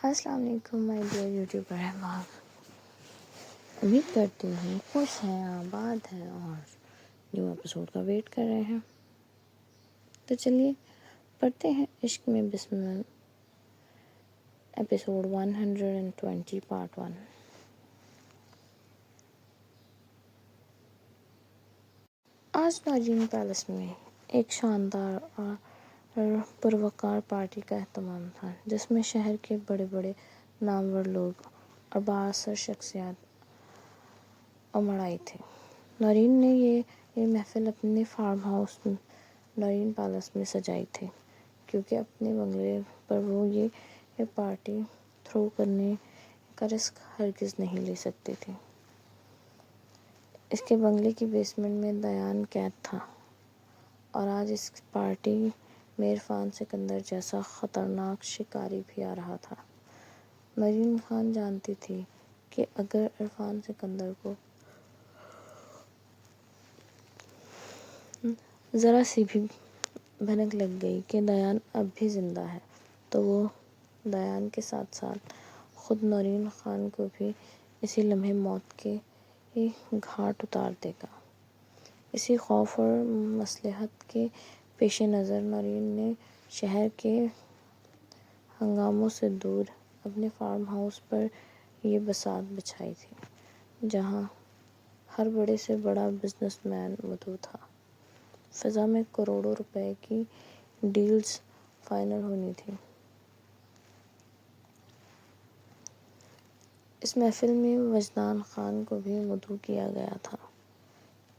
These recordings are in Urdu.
السلام علیکم مائی ڈیئر یوٹیوبر احباب، امید کرتی ہوں خوش ہیں، آباد ہیں اور نیو ایپیسوڈ کا ویٹ کر رہے ہیں۔ تو چلیے پڑھتے ہیں عشق میں بسم اللہ، ایپیسوڈ 120 پارٹ 1۔ آج نارین پیلس میں ایک شاندار اور پروقار پارٹی کا اہتمام تھا، جس میں شہر کے بڑے بڑے نامور لوگ اور بااثر شخصیات امڑ آئے تھے۔ نارین نے یہ محفل اپنے فارم ہاؤس نارین پیلس میں سجائی تھی، کیونکہ اپنے بنگلے پر وہ یہ پارٹی تھرو کرنے کا رسک ہرگز نہیں لے سکتی تھی۔ اس کے بنگلے کی بیسمنٹ میں دیان قید تھا، اور آج اس پارٹی میں عرفان سکندر جیسا خطرناک شکاری بھی آ رہا تھا۔ نارین خان جانتی تھی کہ اگر عرفان سکندر کو ذرا سی بھی بھنک لگ گئی کہ دیان اب بھی زندہ ہے، تو وہ دیان کے ساتھ ساتھ خود نارین خان کو بھی اسی لمحے موت کے گھاٹ اتار دے گا۔ اسی خوف اور مصلحت کے پیش نظر نارین نے شہر کے ہنگاموں سے دور اپنے فارم ہاؤس پر یہ بساط بچھائی تھی، جہاں ہر بڑے سے بڑا بزنس مین مدعو تھا۔ فضا میں کروڑوں روپے کی ڈیلز فائنل ہونی تھیں۔ اس محفل میں وجدان خان کو بھی مدعو کیا گیا تھا،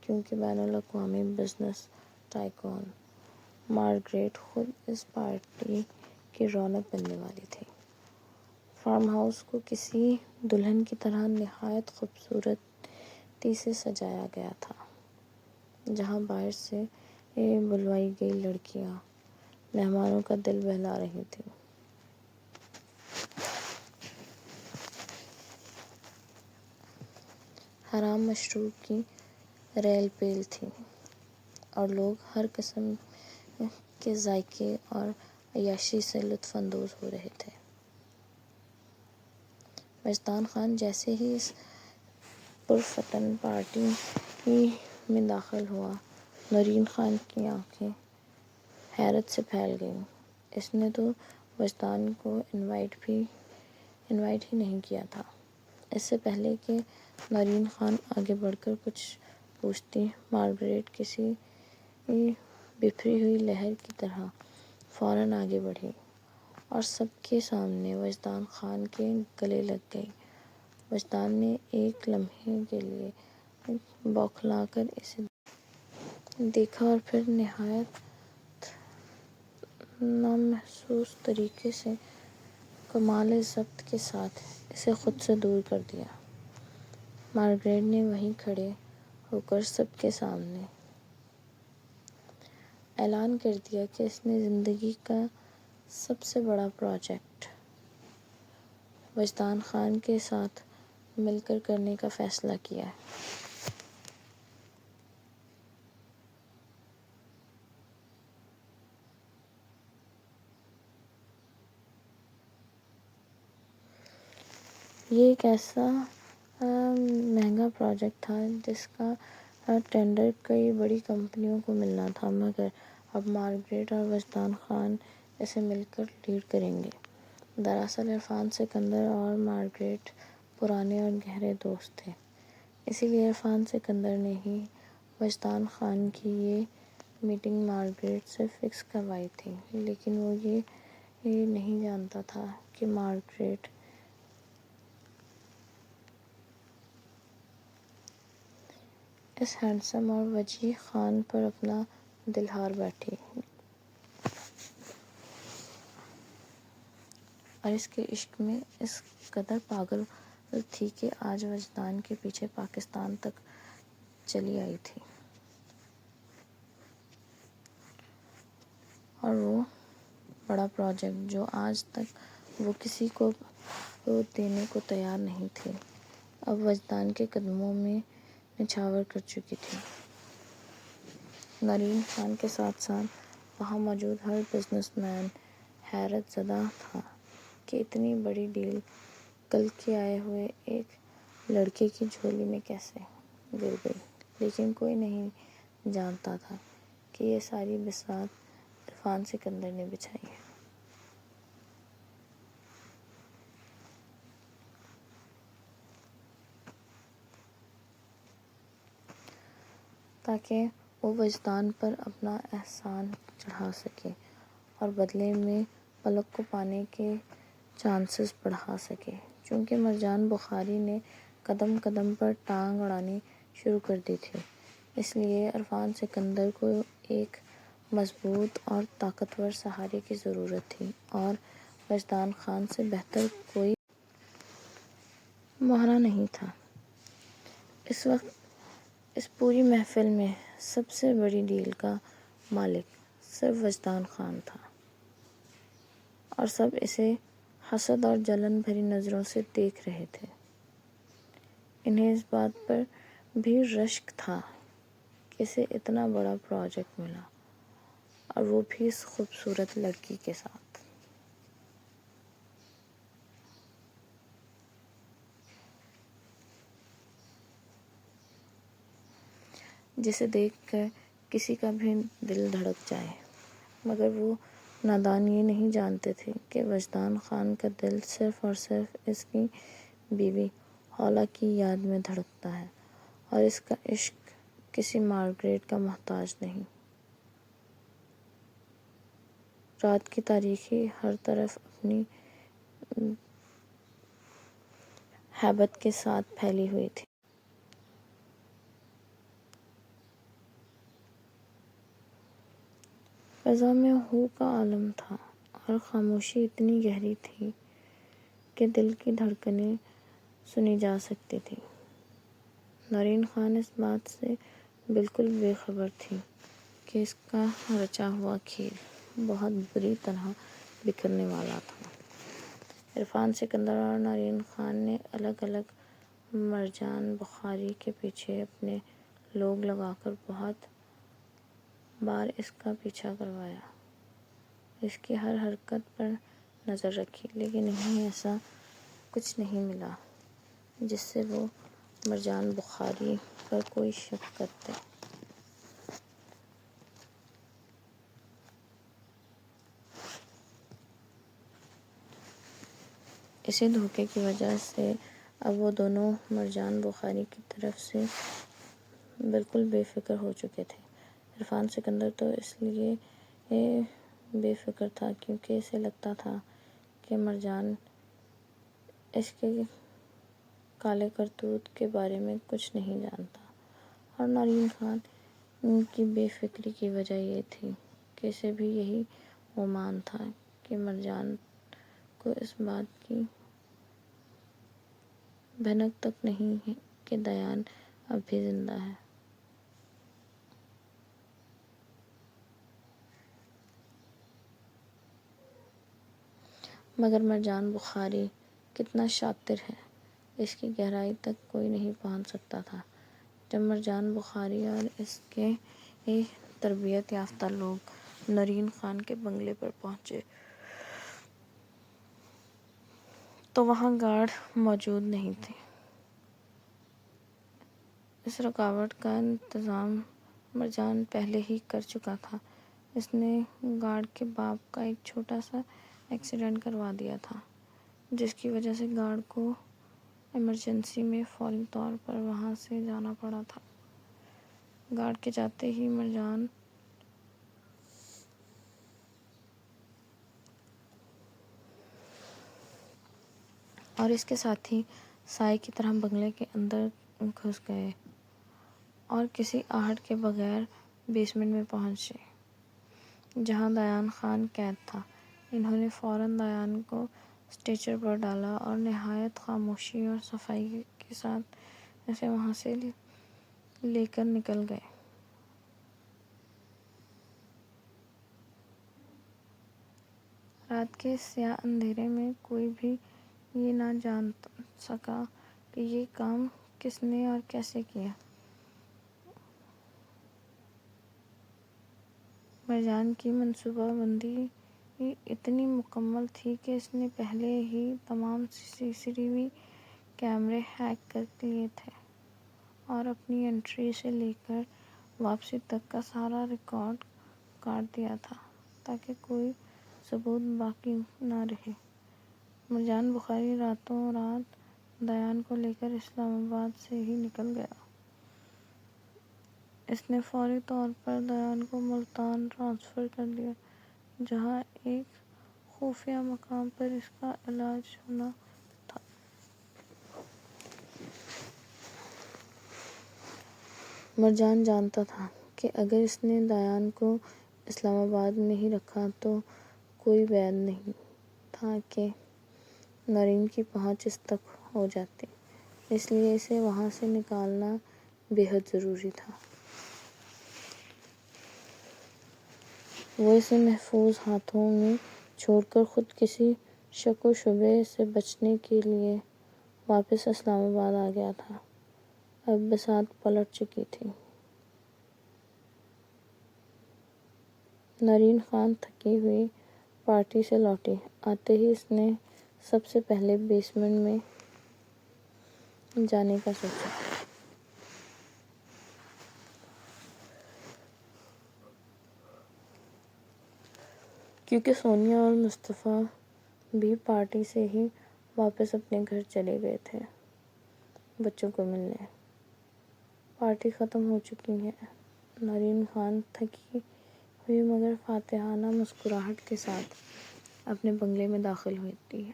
کیونکہ بین الاقوامی بزنس ٹائکون مارگریٹ خود اس پارٹی کی رونق بننے والی تھی۔ فارم ہاؤس کو کسی دلہن کی طرح نہایت خوبصورتی سے سجایا گیا تھا، جہاں باہر سے بلوائی گئی لڑکیاں مہمانوں کا دل بہلا رہی تھیں۔ حرام مشروب کی ریل پیل تھی، اور لوگ ہر قسم کے ذائقے اور عیاشی سے لطف اندوز ہو رہے تھے۔ وجدان خان جیسے ہی اس پرفتن پارٹی میں داخل ہوا، نارین خان کی آنکھیں حیرت سے پھیل گئیں۔ اس نے تو وجدان کو انوائٹ ہی نہیں کیا تھا۔ اس سے پہلے کہ نارین خان آگے بڑھ کر کچھ پوچھتی، مارگریٹ کسی بکھری ہوئی لہر کی طرح فوراً آگے بڑھی اور سب کے سامنے وجدان خان کے گلے لگ گئی۔ وجدان نے ایک لمحے کے لیے بوکھلا کر اسے دیکھا اور پھر نہایت نامحسوس طریقے سے کمال ضبط کے ساتھ اسے خود سے دور کر دیا۔ مارگریٹ نے وہیں کھڑے ہو کر سب کے سامنے اعلان کر دیا کہ اس نے زندگی کا سب سے بڑا پروجیکٹ وجدان خان کے ساتھ مل کر کرنے کا فیصلہ کیا ہے۔ یہ ایک ایسا مہنگا پروجیکٹ تھا جس کا ٹینڈر کئی بڑی کمپنیوں کو ملنا تھا، مگر اب مارگریٹ اور وجدان خان اسے مل کر لیڈ کریں گے۔ دراصل عرفان سکندر اور مارگریٹ پرانے اور گہرے دوست تھے، اسی لیے عرفان سکندر نے ہی وجدان خان کی یہ میٹنگ مارگریٹ سے فکس کروائی تھی، لیکن وہ یہ نہیں جانتا تھا کہ مارگریٹ اس ہینڈسم اور وجیح خان پر اپنا دل ہار بیٹھی، اور اس کے عشق میں اس قدر پاگل تھی کہ آج وجدان کے پیچھے پاکستان تک چلی آئی تھی۔ اور وہ بڑا پروجیکٹ جو آج تک وہ کسی کو دینے کو تیار نہیں تھی، اب وجدان کے قدموں میں نچھاور کر چکی تھی۔ نارین خان کے ساتھ ساتھ وہاں موجود ہر بزنس مین حیرت زدہ تھا کہ اتنی بڑی ڈیل کل کے آئے ہوئے ایک لڑکے کی جھولی میں کیسے گر گئی، لیکن کوئی نہیں جانتا تھا کہ یہ ساری بساط عرفان سکندر نے بچھائی ہے۔ تاکہ وہ وجدان پر اپنا احسان چڑھا سکے اور بدلے میں پلک کو پانے کے چانسز بڑھا سکے۔ چونکہ مرجان بخاری نے قدم قدم پر ٹانگ اڑانی شروع کر دی تھی، اس لیے عرفان سکندر کو ایک مضبوط اور طاقتور سہارے کی ضرورت تھی، اور وجدان خان سے بہتر کوئی مہرا نہیں تھا۔ اس وقت اس پوری محفل میں سب سے بڑی ڈیل کا مالک صرف وجدان خان تھا، اور سب اسے حسد اور جلن بھری نظروں سے دیکھ رہے تھے۔ انہیں اس بات پر بھی رشک تھا کہ اسے اتنا بڑا پروجیکٹ ملا، اور وہ بھی اس خوبصورت لڑکی کے ساتھ۔ جسے دیکھ کر کسی کا بھی دل دھڑک جائے، مگر وہ نادان یہ نہیں جانتے تھے کہ وجدان خان کا دل صرف اور صرف اس کی بیوی حولا کی یاد میں دھڑکتا ہے، اور اس کا عشق کسی مارگریٹ کا محتاج نہیں۔ رات کی تاریکی ہر طرف اپنی ہیبت کے ساتھ پھیلی ہوئی تھی۔ فضا میں ہو کا عالم تھا، اور خاموشی اتنی گہری تھی کہ دل کی دھڑکنیں سنی جا سکتی تھیں۔ نرین خان اس بات سے بالکل بے خبر تھی کہ اس کا رچا ہوا کھیل بہت بری طرح بکھرنے والا تھا۔ عرفان سکندر اور نرین خان نے الگ الگ مرجان بخاری کے پیچھے اپنے لوگ لگا کر بہت بار اس کا پیچھا کروایا، اس کی ہر حرکت پر نظر رکھی، لیکن انہیں ایسا کچھ نہیں ملا جس سے وہ مرجان بخاری پر کوئی شک کرتے۔ اسی دھوکے کی وجہ سے اب وہ دونوں مرجان بخاری کی طرف سے بالکل بے فکر ہو چکے تھے۔ عرفان سکندر تو اس لیے بے فکر تھا کیونکہ اسے لگتا تھا کہ مرجان اس کے کالے کرتوت کے بارے میں کچھ نہیں جانتا، اور نرین خان کی بے فکری کی وجہ یہ تھی کہ اسے بھی یہی گمان تھا کہ مرجان کو اس بات کی بھنک تک نہیں ہے کہ دیان اب بھی زندہ ہے۔ مگر مرجان بخاری کتنا شاطر ہے، اس کی گہرائی تک کوئی نہیں پہنچ سکتا تھا۔ جب مرجان بخاری اور اس کے تربیت یافتہ لوگ نرین خان کے بنگلے پر پہنچے تو وہاں گارڈ موجود نہیں تھے۔ اس رکاوٹ کا انتظام مرجان پہلے ہی کر چکا تھا۔ اس نے گارڈ کے باپ کا ایک چھوٹا سا ایکسیڈنٹ کروا دیا تھا، جس کی وجہ سے گارڈ کو ایمرجنسی میں فوری طور پر وہاں سے جانا پڑا تھا۔ گارڈ کے جاتے ہی مرجان اور اس کے ساتھی سائے کی طرح بنگلے کے اندر گھس گئے اور کسی آہٹ کے بغیر بیسمنٹ میں پہنچے، جہاں دیان خان قید تھا۔ انہوں نے فوراً دیان کو اسٹریچر پر ڈالا اور نہایت خاموشی اور صفائی کے ساتھ اسے وہاں سے لے کر نکل گئے۔ رات کے سیاہ اندھیرے میں کوئی بھی یہ نہ جان سکا کہ یہ کام کس نے اور کیسے کیا۔ مرجان کی منصوبہ بندی اتنی مکمل تھی کہ اس نے پہلے ہی تمام CCTV کیمرے ہیک کر لیے تھے اور اپنی انٹری سے لے کر واپسی تک کا سارا ریکارڈ کاٹ دیا تھا تاکہ کوئی ثبوت باقی نہ رہے۔ مرجان بخاری راتوں رات دیان کو لے کر اسلام آباد سے ہی نکل گیا۔ اس نے فوری طور پر دیان کو ملتان ٹرانسفر کر دیا، جہاں ایک خفیہ مقام پر اس کا علاج ہونا تھا۔ مرجان جانتا تھا کہ اگر اس نے دیان کو اسلام آباد میں ہی رکھا تو کوئی وید نہیں تھا کہ نرین کی پہنچ اس تک ہو جاتی، اس لیے اسے وہاں سے نکالنا بے حد ضروری تھا۔ وہ اسے محفوظ ہاتھوں میں چھوڑ کر خود کسی شک و شبے سے بچنے کے لیے واپس اسلام آباد آ گیا تھا۔ اب بساط پلٹ چکی تھی۔ نرین خان تھکی ہوئی پارٹی سے لوٹی۔ آتے ہی اس نے سب سے پہلے بیسمنٹ میں جانے کا سوچا۔ کیونکہ سونیا اور مصطفیٰ بھی پارٹی سے ہی واپس اپنے گھر چلے گئے تھے بچوں کو ملنے۔ پارٹی ختم ہو چکی ہے۔ نرین خان تھکی ہوئی مگر فاتحانہ مسکراہٹ کے ساتھ اپنے بنگلے میں داخل ہوتی ہے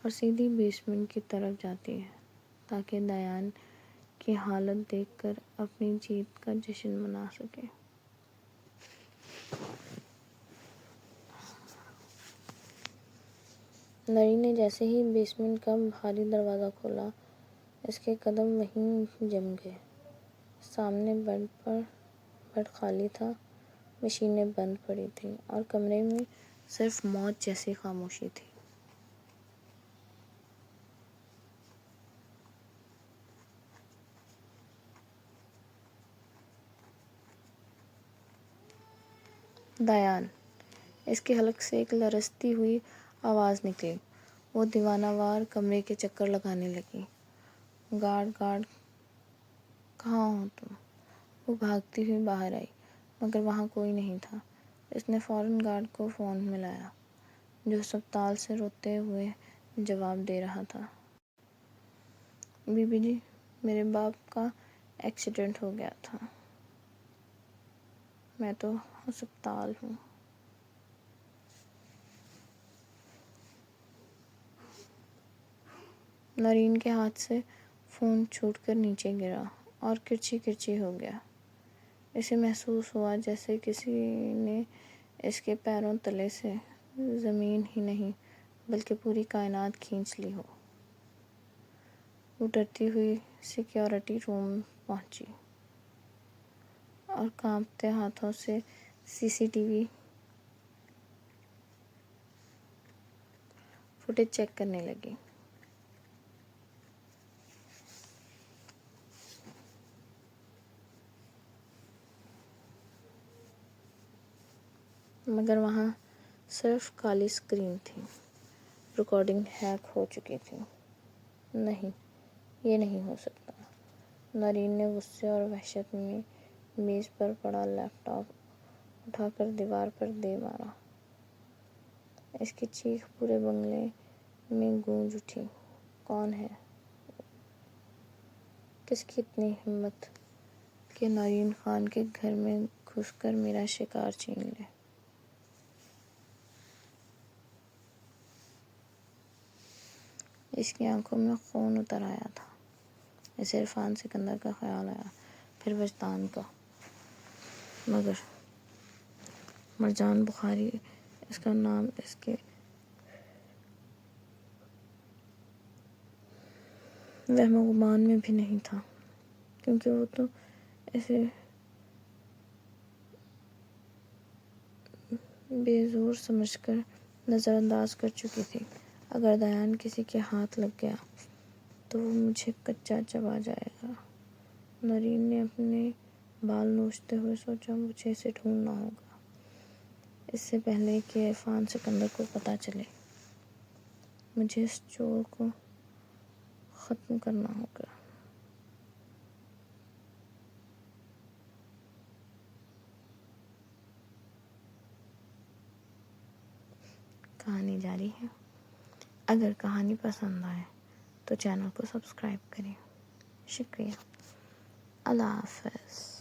اور سیدھی بیسمنٹ کی طرف جاتی ہے تاکہ دیان کی حالت دیکھ کر اپنی جیت کا جشن منا سکے۔ نرین نے جیسے ہی بیسمنٹ کا بھاری دروازہ کھولا، اس کے قدم وہیں جم گئے۔ سامنے بیڈ خالی تھا، مشینیں بند پڑی تھیں اور کمرے میں صرف موت جیسی خاموشی تھی۔ دیان! اس کے حلق سے ایک لرزتی ہوئی آواز نکلی۔ وہ دیوانہ وار کمرے کے چکر لگانے لگی۔ گارڈ کہاں ہو تم؟ وہ بھاگتی ہوئی باہر آئی مگر وہاں کوئی نہیں تھا۔ اس نے فوراً گارڈ کو فون ملایا جو ہسپتال سے روتے ہوئے جواب دے رہا تھا۔ بی بی جی، میرے باپ کا ایکسیڈنٹ ہو گیا تھا۔ میں تو ہسپتال ہوں۔ نرین کے ہاتھ سے فون چھوٹ کر نیچے گرا اور کرچی کرچی ہو گیا۔ اسے محسوس ہوا جیسے کسی نے اس کے پیروں تلے سے زمین ہی نہیں بلکہ پوری کائنات کھینچ لی ہو۔ وہ ڈرتی ہوئی سیکیورٹی روم پہنچی اور کانپتے ہاتھوں سے CCTV فوٹیج چیک کرنے لگی۔ مگر وہاں صرف کالی اسکرین تھی۔ ریکارڈنگ ہیک ہو چکی تھی۔ نہیں، یہ نہیں ہو سکتا۔ نرین نے غصے اور وحشت میں میز پر پڑا لیپ ٹاپ اٹھا کر دیوار پر دے مارا۔ اس کی چیخ پورے بنگلے میں گونج اٹھی۔ کون ہے؟ کس کی اتنی ہمت کہ نرین خان کے گھر میں گھس کر میرا شکار چھین لے؟ اس کی آنکھوں میں خون اتر آیا تھا۔ اسے عرفان سکندر کا خیال آیا، پھر وجدان کا۔ مگر مرجان بخاری، اس کا نام اس کے وہم و گمان میں بھی نہیں تھا، کیونکہ وہ تو اسے بے زور سمجھ کر نظر انداز کر چکی تھی۔ اگر دیان کسی کے ہاتھ لگ گیا تو وہ مجھے کچا چبا جائے گا۔ نرین نے اپنے بال نوچتے ہوئے سوچا، مجھے اسے ڈھونڈنا ہوگا۔ اس سے پہلے کہ عرفان سکندر کو پتہ چلے. مجھے اس چور کو ختم کرنا ہوگا. کہانی جاری ہے. اگر کہانی پسند آئے تو چینل کو سبسکرائب کریں. شکریہ. اللہ حافظ.